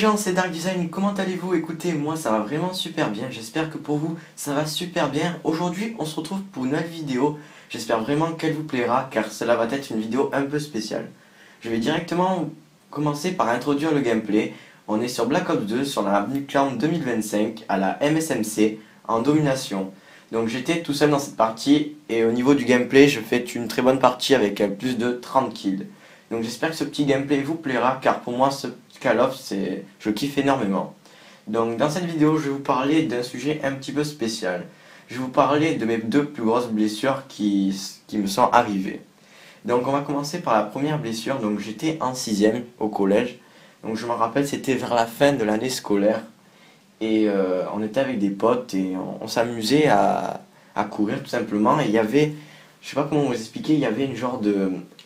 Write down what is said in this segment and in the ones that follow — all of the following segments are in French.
gens, c'est Dark Design, comment allez-vous? Écoutez, moi ça va vraiment super bien, j'espère que pour vous ça va super bien. Aujourd'hui on se retrouve pour une nouvelle vidéo, j'espère vraiment qu'elle vous plaira car cela va être une vidéo un peu spéciale. Je vais directement commencer par introduire le gameplay. On est sur Black Ops 2 sur la Nuclear 2025 à la MSMC en domination. Donc j'étais tout seul dans cette partie et au niveau du gameplay je fais une très bonne partie avec plus de 30 kills. Donc j'espère que ce petit gameplay vous plaira car pour moi ce Call of je kiffe énormément. Donc dans cette vidéo je vais vous parler d'un sujet un petit peu spécial. Je vais vous parler de mes deux plus grosses blessures qui me sont arrivées. Donc on va commencer par la première blessure. Donc j'étais en 6ème au collège. Donc je me rappelle c'était vers la fin de l'année scolaire. Et on était avec des potes et on s'amusait à courir tout simplement. Et il y avait, je sais pas comment vous expliquer, il y avait une genre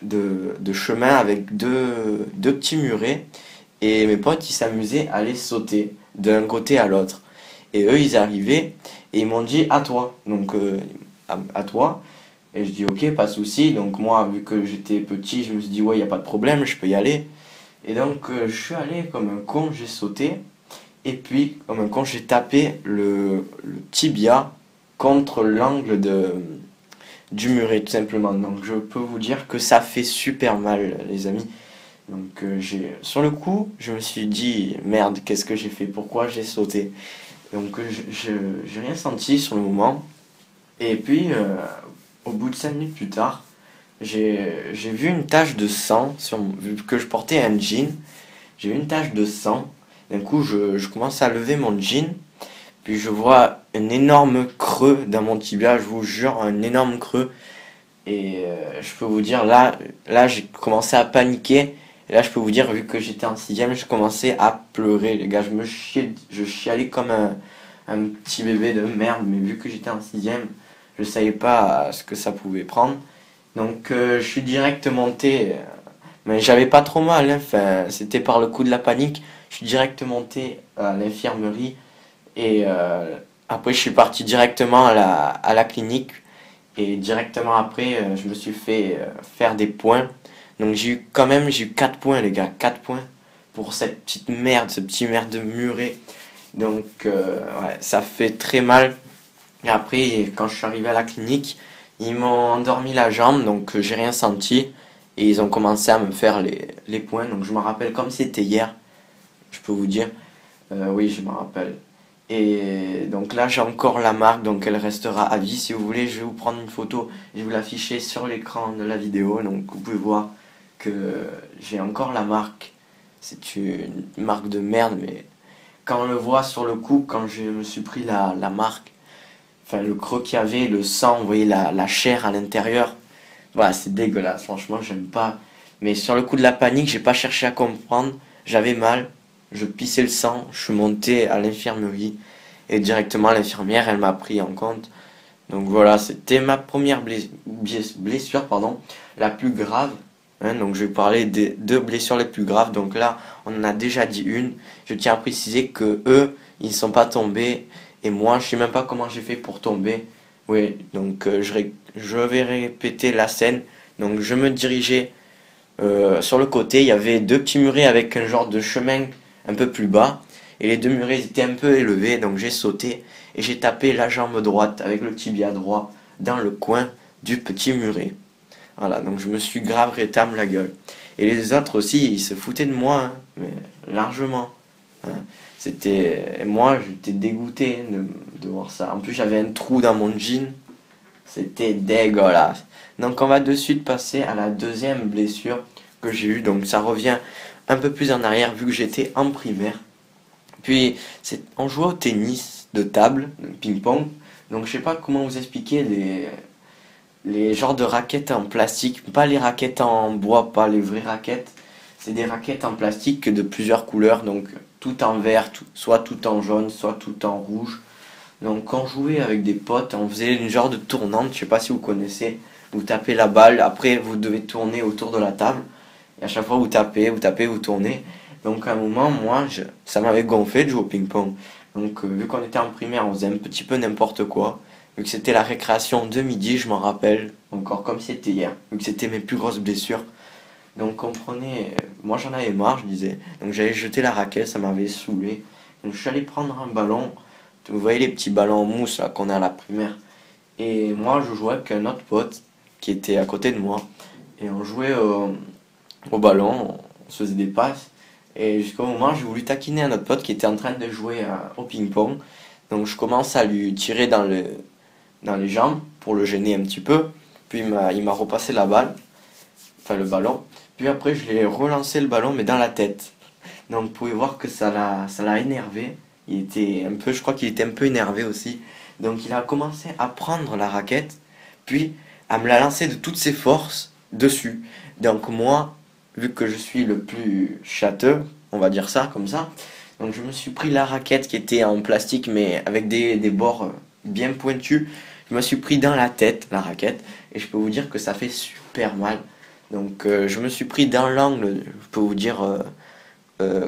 de chemin avec deux petits murets. Et mes potes ils s'amusaient à les sauter d'un côté à l'autre. Et eux ils arrivaient et ils m'ont dit à toi. Donc à toi. Et je dis ok, pas de souci. Donc moi vu que j'étais petit je me suis dit ouais, il n'y a pas de problème, je peux y aller. Et donc je suis allé comme un con, j'ai sauté. Et puis, comme un con, j'ai tapé le tibia contre l'angle du muret, tout simplement. Donc, je peux vous dire que ça fait super mal, les amis. Donc, sur le coup, je me suis dit, merde, qu'est-ce que j'ai fait? Pourquoi j'ai sauté? Donc, j'ai rien senti sur le moment. Et puis, au bout de 5 minutes plus tard, j'ai vu une tache de sang, vu que je portais un jean. J'ai vu une tache de sang. D'un coup, je commence à lever mon jean, puis je vois un énorme creux dans mon tibia, je vous jure, un énorme creux. Et je peux vous dire, là j'ai commencé à paniquer. Et là, je peux vous dire, vu que j'étais en 6ème, je commençais à pleurer, les gars. Je chialais comme un petit bébé de merde, mais vu que j'étais en 6ème, je savais pas ce que ça pouvait prendre. Donc, je suis direct monté. Mais j'avais pas trop mal, hein. Enfin, c'était par le coup de la panique. Je suis direct monté à l'infirmerie et après je suis parti directement à la clinique et directement après je me suis fait faire des points. Donc j'ai eu 4 points les gars, 4 points pour cette petite merde, ce petit merde de muret. Donc ouais, ça fait très mal. Et après quand je suis arrivé à la clinique, ils m'ont endormi la jambe donc j'ai rien senti. Et ils ont commencé à me faire les points. Donc je me rappelle comme c'était hier. Je peux vous dire. Oui, je me rappelle. Et donc là, j'ai encore la marque. Donc elle restera à vie. Si vous voulez, je vais vous prendre une photo. Je vais vous l'afficher sur l'écran de la vidéo. Donc vous pouvez voir que j'ai encore la marque. C'est une marque de merde. Mais quand on le voit sur le coup, quand je me suis pris la marque, enfin le creux qu'il y avait, le sang, vous voyez la chair à l'intérieur. Voilà, c'est dégueulasse, franchement, j'aime pas. Mais sur le coup de la panique, j'ai pas cherché à comprendre. J'avais mal, je pissais le sang, je suis monté à l'infirmerie. Et directement, l'infirmière, elle m'a pris en compte. Donc voilà, c'était ma première blessure, pardon, la plus grave. Hein, donc je vais parler des deux blessures les plus graves. Donc là, on en a déjà dit une. Je tiens à préciser que eux, ils ne sont pas tombés. Et moi, je sais même pas comment j'ai fait pour tomber. Oui, donc je vais répéter la scène. Donc je me dirigeais sur le côté, il y avait deux petits murets avec un genre de chemin un peu plus bas. Et les deux murets étaient un peu élevés, donc j'ai sauté et j'ai tapé la jambe droite avec le tibia droit dans le coin du petit muret. Voilà, donc je me suis grave rétame la gueule. Et les autres aussi, ils se foutaient de moi, hein, mais largement. Hein. Moi, j'étais dégoûté de voir ça. En plus, j'avais un trou dans mon jean. C'était dégueulasse. Donc, on va de suite passer à la deuxième blessure que j'ai eue. Donc, ça revient un peu plus en arrière vu que j'étais en primaire. Puis, on jouait au tennis de table, ping-pong. Donc, je sais pas comment vous expliquer les genres de raquettes en plastique. Pas les raquettes en bois, pas les vraies raquettes. C'est des raquettes en plastique de plusieurs couleurs. Donc, tout en vert, soit tout en jaune, soit tout en rouge. Donc quand on jouait avec des potes, on faisait une genre de tournante, je sais pas si vous connaissez. Vous tapez la balle, après vous devez tourner autour de la table. Et à chaque fois vous tapez, vous tournez. Donc à un moment, moi, ça m'avait gonflé de jouer au ping-pong. Donc vu qu'on était en primaire, on faisait un petit peu n'importe quoi. Vu que c'était la récréation de midi, je m'en rappelle, encore comme c'était hier. Vu que c'était mes plus grosses blessures. Donc comprenez, moi j'en avais marre, je disais. Donc j'allais jeter la raquette, ça m'avait saoulé. Donc je suis allé prendre un ballon. Vous voyez les petits ballons en mousse là qu'on a à la primaire. Et moi je jouais avec un autre pote qui était à côté de moi. Et on jouait au ballon, on se faisait des passes. Et jusqu'au moment où j'ai voulu taquiner un autre pote qui était en train de jouer au ping-pong. Donc je commence à lui tirer dans les jambes pour le gêner un petit peu. Puis il m'a repassé la balle, enfin le ballon. Puis après je l'ai relancé le ballon mais dans la tête. Donc vous pouvez voir que ça l'a énervé. Il était un peu, je crois qu'il était un peu énervé aussi. Donc il a commencé à prendre la raquette, puis à me la lancer de toutes ses forces dessus. Donc moi, vu que je suis le plus châteux, on va dire ça comme ça, donc je me suis pris la raquette qui était en plastique mais avec des bords bien pointus. Je me suis pris dans la tête la raquette et je peux vous dire que ça fait super mal. Donc je me suis pris dans l'angle, je peux vous dire,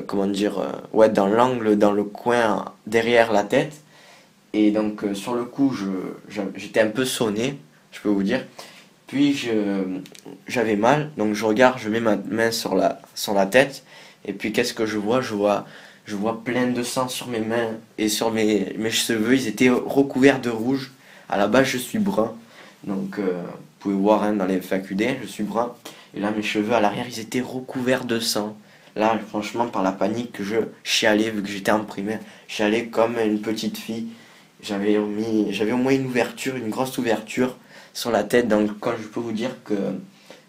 comment dire, ouais, dans l'angle, dans le coin derrière la tête. Et donc sur le coup j'étais un peu sonné, je peux vous dire. Puis j'avais mal, donc je regarde, je mets ma main sur la tête. Et puis qu'est-ce que je vois? Je vois plein de sang sur mes mains et sur mes cheveux, ils étaient recouverts de rouge. À la base je suis brun, donc vous pouvez voir hein, dans les FAQD, je suis brun. Et là mes cheveux à l'arrière ils étaient recouverts de sang. Là franchement par la panique je chialais vu que j'étais en primaire. Je chialais comme une petite fille. J'avais au moins une ouverture, une grosse ouverture sur la tête. Donc quand je peux vous dire que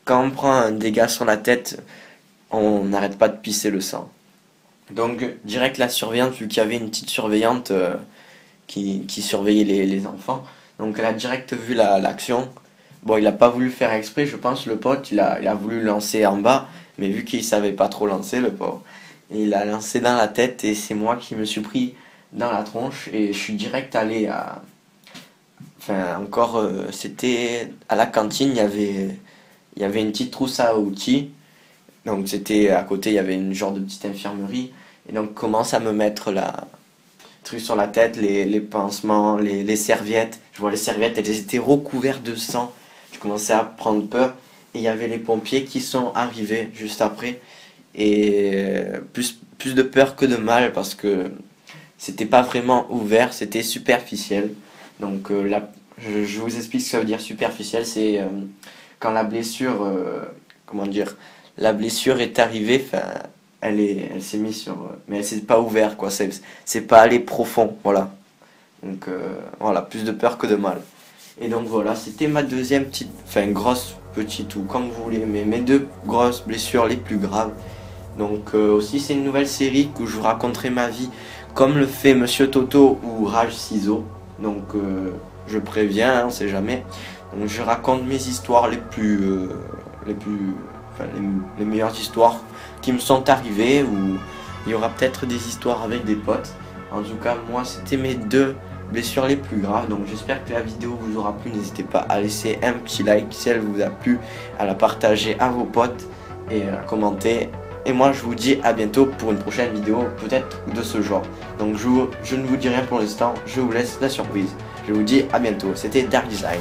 quand on prend un dégât sur la tête, on n'arrête pas de pisser le sang. Donc direct la surveillante, vu qu'il y avait une petite surveillante qui surveillait les enfants, donc elle a direct vu l'action. Bon, il a pas voulu faire exprès, je pense, le pote, il a voulu lancer en bas, mais vu qu'il savait pas trop lancer, le pauvre, il a lancé dans la tête et c'est moi qui me suis pris dans la tronche et je suis direct allé à... Enfin, encore, c'était à la cantine, il y avait une petite trousse à outils. Donc c'était à côté, il y avait une genre de petite infirmerie. Et donc commence à me mettre la truc sur la tête, les pansements, les serviettes. Je vois les serviettes, elles étaient recouvertes de sang. Je commençais à prendre peur. Et il y avait les pompiers qui sont arrivés juste après. Et plus de peur que de mal parce que c'était pas vraiment ouvert, c'était superficiel. Donc là, je vous explique ce que ça veut dire superficiel. C'est quand la blessure, comment dire, la blessure est arrivée, enfin, elle s'est mise sur, mais elle s'est pas ouverte quoi, c'est pas allé profond, voilà. Donc voilà, plus de peur que de mal. Et donc voilà, c'était ma deuxième petite, enfin grosse, petite ou comme vous voulez, mais mes deux grosses blessures les plus graves. Donc aussi c'est une nouvelle série où je vous raconterai ma vie comme le fait Monsieur Toto ou Rage Ciseaux. Donc je préviens, hein, on sait jamais. Donc je raconte mes histoires enfin, les meilleures histoires qui me sont arrivées, ou il y aura peut-être des histoires avec des potes. En tout cas moi c'était mes deux blessures les plus graves. Donc j'espère que la vidéo vous aura plu. N'hésitez pas à laisser un petit like si elle vous a plu, à la partager à vos potes et à commenter. Et moi je vous dis à bientôt pour une prochaine vidéo peut-être de ce genre. Donc je ne vous dis rien pour l'instant, je vous laisse la surprise. Je vous dis à bientôt, c'était Dark Design.